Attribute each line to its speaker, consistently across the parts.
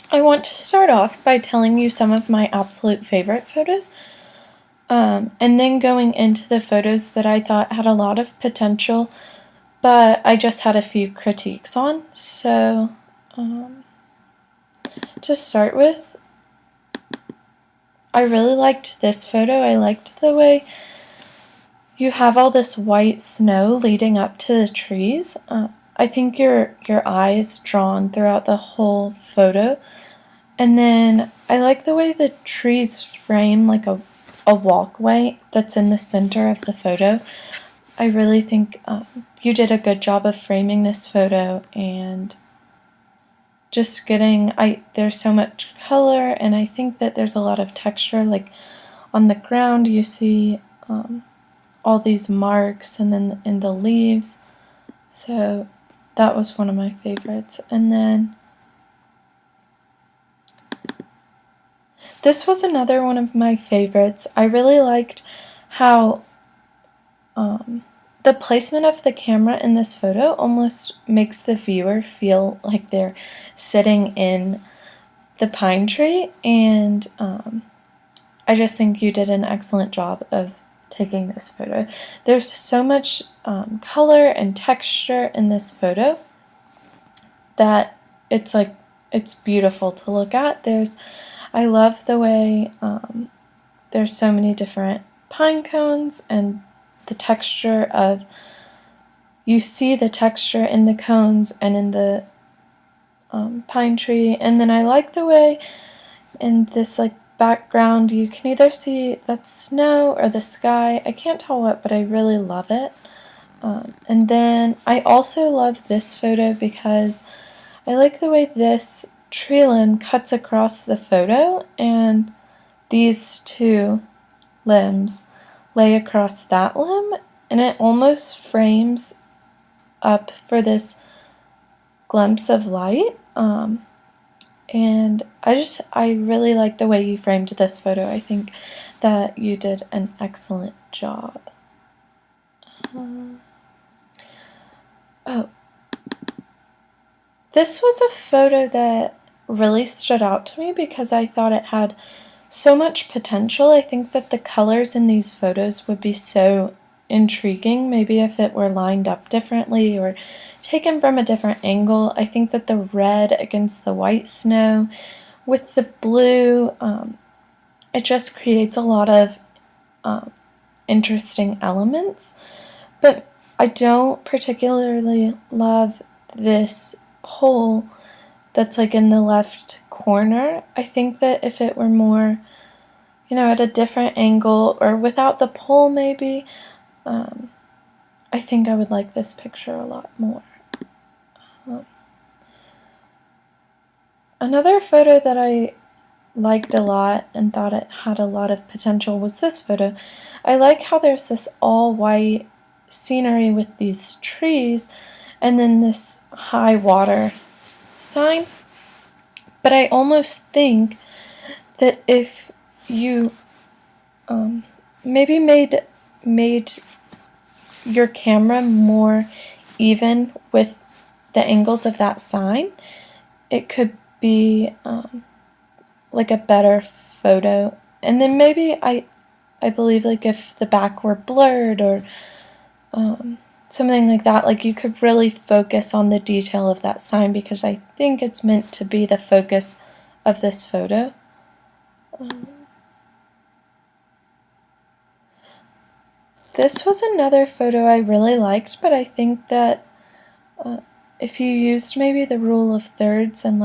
Speaker 1: I want to start off by telling you some of my absolute favorite photos, and then going into the photos that I thought had a lot of potential, but I just had a few critiques on. So, to start with, I really liked this photo. I liked the way you have all this white snow leading up to the trees. I think your eye is drawn throughout the whole photo. And then I like the way the trees frame like a walkway that's in the center of the photo. I really think you did a good job of framing this photo and just getting, there's so much color, and I think that there's a lot of texture. Like on the ground you see all these marks, and then in the leaves. So that was one of my favorites. And then this was another one of my favorites. I really liked how the placement of the camera in this photo almost makes the viewer feel like they're sitting in the pine tree, and I just think you did an excellent job of taking this photo. There's so much color and texture in this photo that it's beautiful to look at. I love the way there's so many different pine cones, and the texture of, you see the texture in the cones and in the pine tree. And then I like the way in this background you can either see that's snow or the sky. I can't tell what, but I really love it. And then I also love this photo because I like the way this tree limb cuts across the photo, and these two limbs lay across that limb, and it almost frames up for this glimpse of light. And I really like the way you framed this photo. I think that you did an excellent job. This was a photo that really stood out to me because I thought it had so much potential. I think that the colors in these photos would be so intriguing, maybe if it were lined up differently or taken from a different angle. I think that the red against the white snow with the blue, it just creates a lot of interesting elements. But I don't particularly love this pole that's in the left corner. I think that if it were more, at a different angle or without the pole maybe, I think I would like this picture a lot more. Another photo that I liked a lot and thought it had a lot of potential was this photo. I like how there's this all white scenery with these trees and then this high water sign. But I almost think that if you maybe made your camera more even with the angles of that sign, it could be like a better photo. And then maybe I believe if the back were blurred or something like that, you could really focus on the detail of that sign, because I think it's meant to be the focus of this photo. This was another photo I really liked, but I think that if you used maybe the rule of thirds and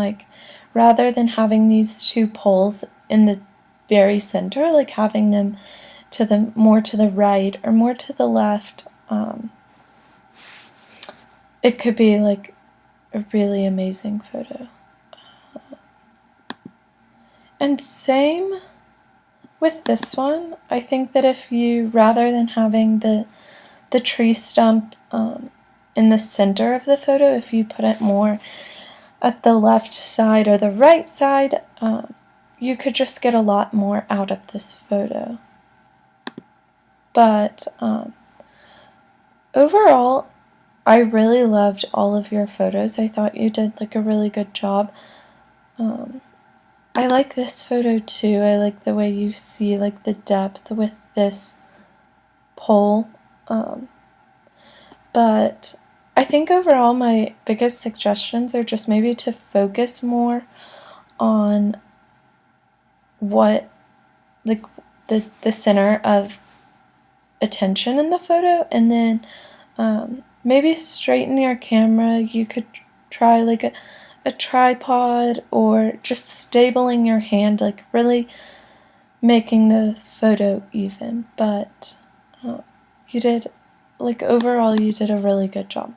Speaker 1: rather than having these two poles in the very center, having them more to the right or more to the left, it could be a really amazing photo. And same with this one. I think that if you, rather than having the tree stump in the center of the photo, if you put it more at the left side or the right side, you could just get a lot more out of this photo. But overall, I really loved all of your photos. I thought you did a really good job. I like this photo too. I like the way you see like the depth with this pole. But I think overall my biggest suggestions are just maybe to focus more on what like the center of attention in the photo, and then maybe straighten your camera. You could try like a tripod, or just stabling your hand, like really making the photo even. But you did, like overall you did a really good job.